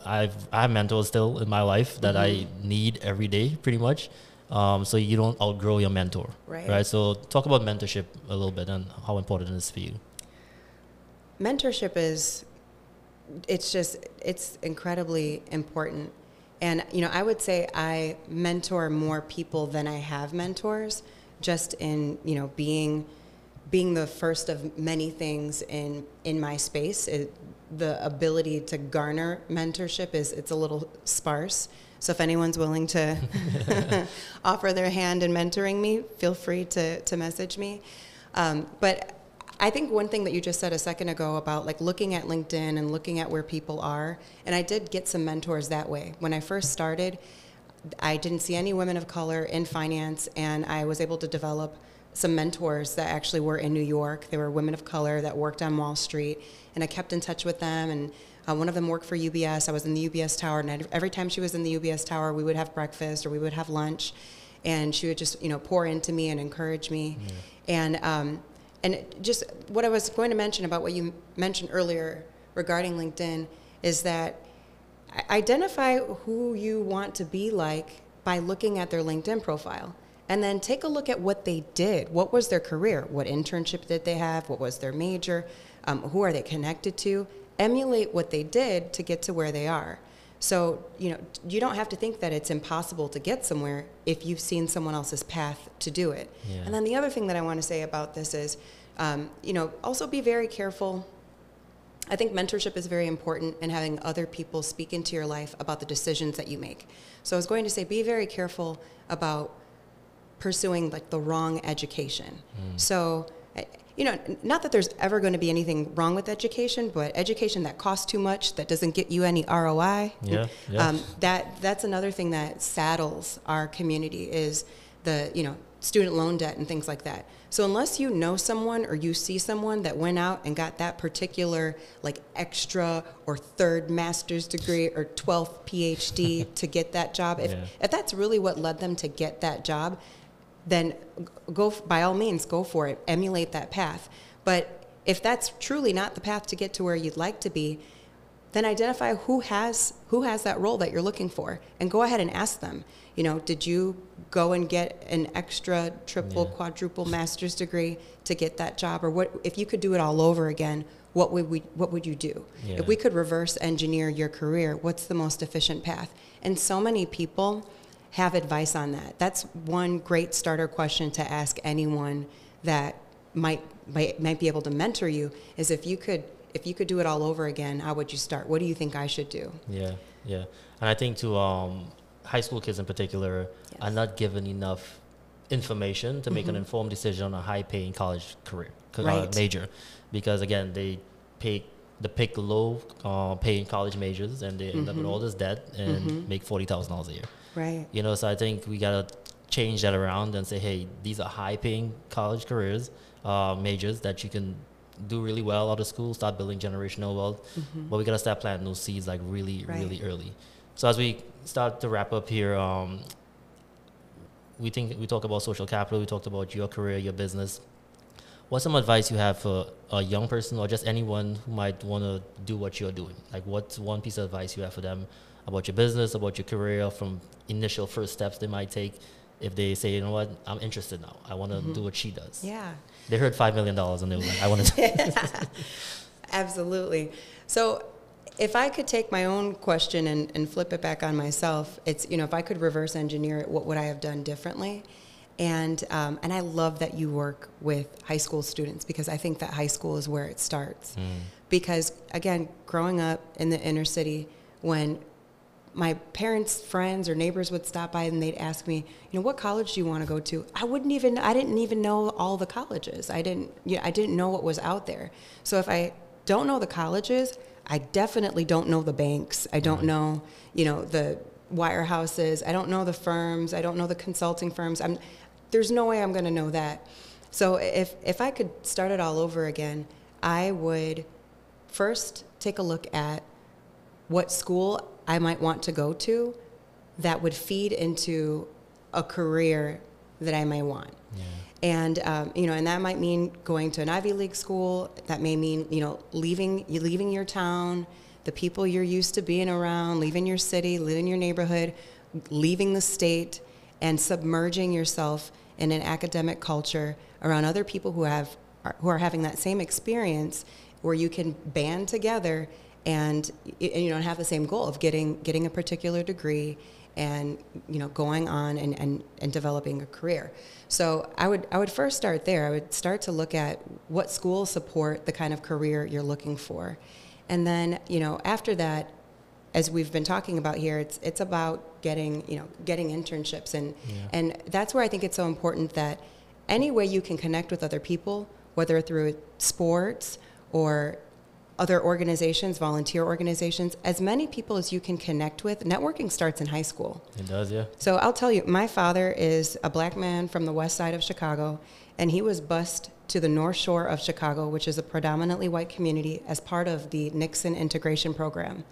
I have mentors still in my life that I need every day, pretty much. So you don't outgrow your mentor, right? So talk about mentorship a little bit and how important it is for you. Mentorship it's incredibly important. And, I would say I mentor more people than I have mentors, just in, being the first of many things in my space. The ability to garner mentorship it's a little sparse. So if anyone's willing to offer their hand in mentoring me, feel free to message me. But I think one thing that you just said a second ago about like looking at LinkedIn and looking at where people are, and I did get some mentors that way. When I first started, I didn't see any women of color in finance, and I was able to develop some mentors that actually were in New York. They were women of color that worked on Wall Street, and I kept in touch with them. And one of them worked for UBS. I was in the UBS tower, and every time she was in the UBS tower, we would have breakfast or we would have lunch, and she would just pour into me and encourage me. And just what I was going to mention about what you mentioned earlier regarding LinkedIn is that identify who you want to be like by looking at their LinkedIn profile. And then take a look at what they did. What was their career? What internship did they have? What was their major? Who are they connected to? Emulate what they did to get to where they are. So, you don't have to think that it's impossible to get somewhere if you've seen someone else's path to do it. Yeah. And then the other thing that I want to say about this is, also be very careful. I think mentorship is very important in having other people speak into your life about the decisions that you make. So I was going to say, be very careful about pursuing like the wrong education. So, not that there's ever going to be anything wrong with education, but education that costs too much, that doesn't get you any ROI. That's another thing that saddles our community is the, student loan debt and things like that. So unless you know someone or you see someone that went out and got that particular like extra or third master's degree or 12th PhD to get that job, if that's really what led them to get that job, then by all means, go for it. Emulate that path. But if that's truly not the path to get to where you'd like to be, then identify who has that role that you're looking for, and go ahead and ask them. Did you go and get an extra triple, quadruple master's degree to get that job, or what? If you could do it all over again, what would you do? Yeah. If we could reverse engineer your career, what's the most efficient path? And so many people have advice on that. That's one great starter question to ask anyone that might be able to mentor you, is if you could do it all over again, how would you start? What do you think I should do? Yeah. And I think to high school kids in particular are not given enough information to make an informed decision on a high-paying college career major, because again they pick low-paying college majors, and they end up with all this debt and make $40,000 a year. Right. So I think we gotta change that around and say, hey, these are high-paying college careers, majors that you can do really well out of school, start building generational wealth. But we gotta start planting those seeds like really early. So as we start to wrap up here, we talk about social capital. We talked about your career, your business. What's some advice you have for a young person or just anyone who might want to do what you're doing? Like, what's one piece of advice you have for them about your business, about your career, from initial first steps they might take if they say, you know what, I'm interested now. I want to do what she does. Yeah. They heard $5 million and they were like, I want to. Absolutely. So if I could take my own question and flip it back on myself, it's, if I could reverse engineer it, what would I have done differently? And I love that you work with high school students, because I think that high school is where it starts. Because, again, growing up in the inner city, when my parents' friends or neighbors would stop by and they'd ask me, what college do you want to go to? I didn't even know all the colleges. I didn't know what was out there. So if I don't know the colleges, I definitely don't know the banks. I don't know, the wirehouses. I don't know the firms. I don't know the consulting firms. There's no way I'm going to know that. So if I could start it all over again, I would first take a look at what school I might want to go to that would feed into a career that I may want. Yeah. And, and that might mean going to an Ivy League school. That may mean, leaving your town, the people you're used to being around, leaving your city, leaving your neighborhood, leaving the state, and submerging yourself in an academic culture around other people who are having that same experience, where you can band together and you don't have the same goal of getting a particular degree and going on and developing a career. So I would first start there. I would start to look at what schools support the kind of career you're looking for. And then, after that, as we've been talking about here, it's about getting internships, and that's where I think it's so important that any way you can connect with other people, whether through sports or other organizations, volunteer organizations, as many people as you can connect with. Networking starts in high school. It does, yeah. So I'll tell you, my father is a black man from the west side of Chicago, and he was bused to the North Shore of Chicago, which is a predominantly white community, as part of the Nixon integration program.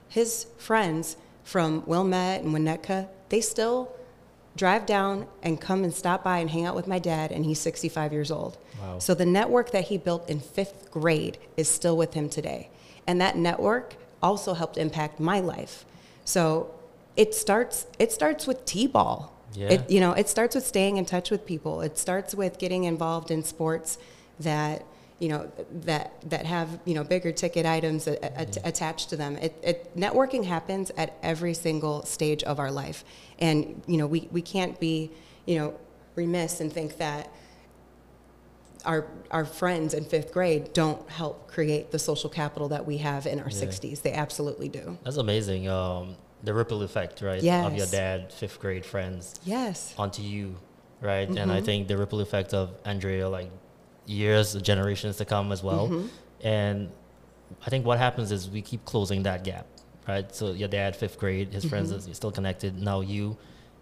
His friends from Wilmette and Winnetka, they still drive down and come and stop by and hang out with my dad, and he's 65 years old. Wow. So the network that he built in 5th grade is still with him today. And that network also helped impact my life. So it starts with T-ball. Yeah. It starts with staying in touch with people. It starts with getting involved in sports that have bigger ticket items attached to them. Networking happens at every single stage of our life, and we can't be remiss and think that our friends in 5th grade don't help create the social capital that we have in our 60s. They absolutely do. That's amazing. The ripple effect, right? Yes. Of your dad, 5th grade friends. Yes. Onto you, right? And I think the ripple effect of Andrea, like years, generations to come as well. And I think what happens is we keep closing that gap, right? So your dad, 5th grade, his friends are still connected. Now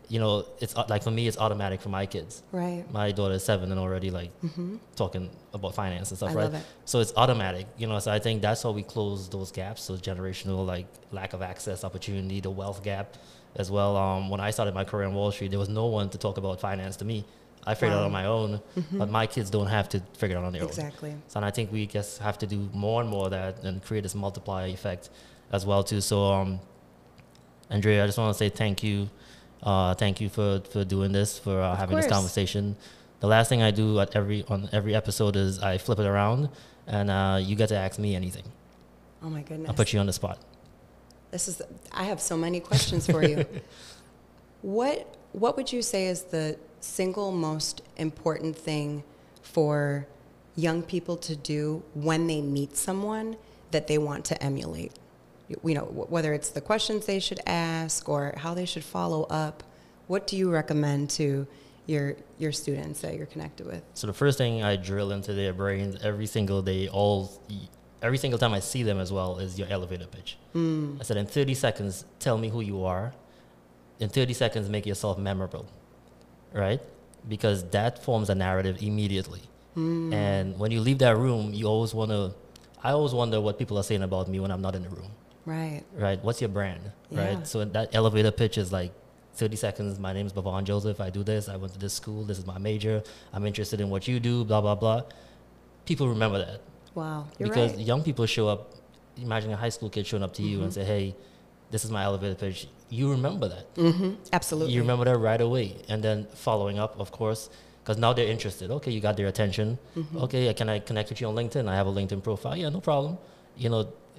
it's like, for me, it's automatic for my kids. Right. My daughter is 7 and already talking about finance and stuff, I right? love it. So it's automatic, so I think that's how we close those gaps, those generational, like, lack of access, opportunity, the wealth gap as well. When I started my career on Wall Street, there was no one to talk about finance to me. I figured it out on my own, but my kids don't have to figure it out on their own. Exactly. So and I think we just have to do more and more of that and create this multiplier effect as well too. So Andrea, I just want to say thank you. Thank you for doing this, for having this conversation. The last thing I do on every episode is I flip it around, and you get to ask me anything. Oh my goodness! I'll put you on the spot. I have so many questions for you. What would you say is the single most important thing for young people to do when they meet someone that they want to emulate? Whether it's the questions they should ask or how they should follow up, what do you recommend to your students that you're connected with? So the first thing I drill into their brains every single day, every single time I see them as well, is your elevator pitch. I said, in 30 seconds, tell me who you are. In 30 seconds, make yourself memorable, right? Because that forms a narrative immediately. And when you leave that room, I always wonder what people are saying about me when I'm not in the room. Right. Right. What's your brand? Yeah. Right. So that elevator pitch is like 30 seconds. My name is Bavon Joseph. I do this. I went to this school. This is my major. I'm interested in what you do, blah, blah, blah. People remember that. Wow. You're because right. young people show up. Imagine a high school kid showing up to you and say, hey, this is my elevator pitch. You remember that. Absolutely. You remember that right away. And then following up, of course, because now they're interested. Okay, you got their attention. Okay, can I connect with you on LinkedIn? I have a LinkedIn profile. Yeah, no problem.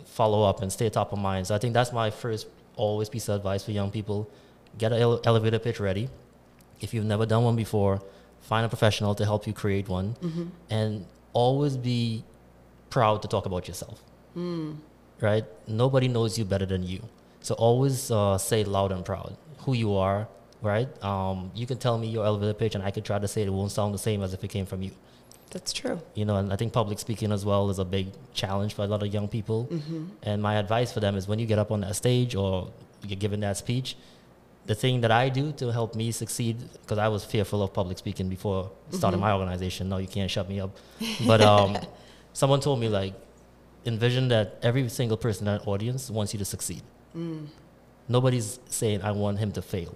Follow up and stay top of mind. So I think that's my first always piece of advice for young people. Get an elevator pitch ready. If you've never done one before, find a professional to help you create one. And always be proud to talk about yourself. Right? Nobody knows you better than you. So always say loud and proud who you are, right? You can tell me your elevator pitch and I could try to say it won't sound the same as if it came from you. That's true. And I think public speaking as well is a big challenge for a lot of young people. And my advice for them is when you get up on that stage or you're giving that speech, the thing that I do to help me succeed, because I was fearful of public speaking before starting my organization. No, you can't shut me up. But someone told me, like, envision that every single person in that audience wants you to succeed. Nobody's saying, I want him to fail.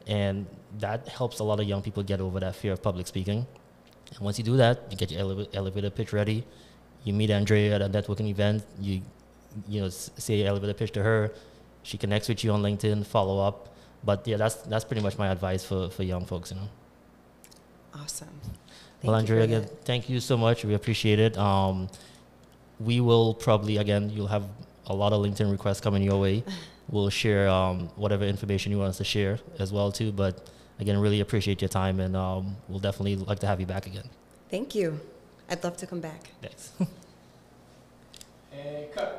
And that helps a lot of young people get over that fear of public speaking. And once you do that, you get your elevator pitch ready. You meet Andrea at a networking event. You say your elevator pitch to her. She connects with you on LinkedIn, follow up. But yeah, that's pretty much my advice for young folks, Awesome. Well, Andrea, again, thank you so much. We appreciate it. We will probably, again, you'll have a lot of LinkedIn requests coming your way. We'll share whatever information you want us to share as well too. But again, really appreciate your time, and we'll definitely like to have you back again. Thank you. I'd love to come back. Thanks. And cut.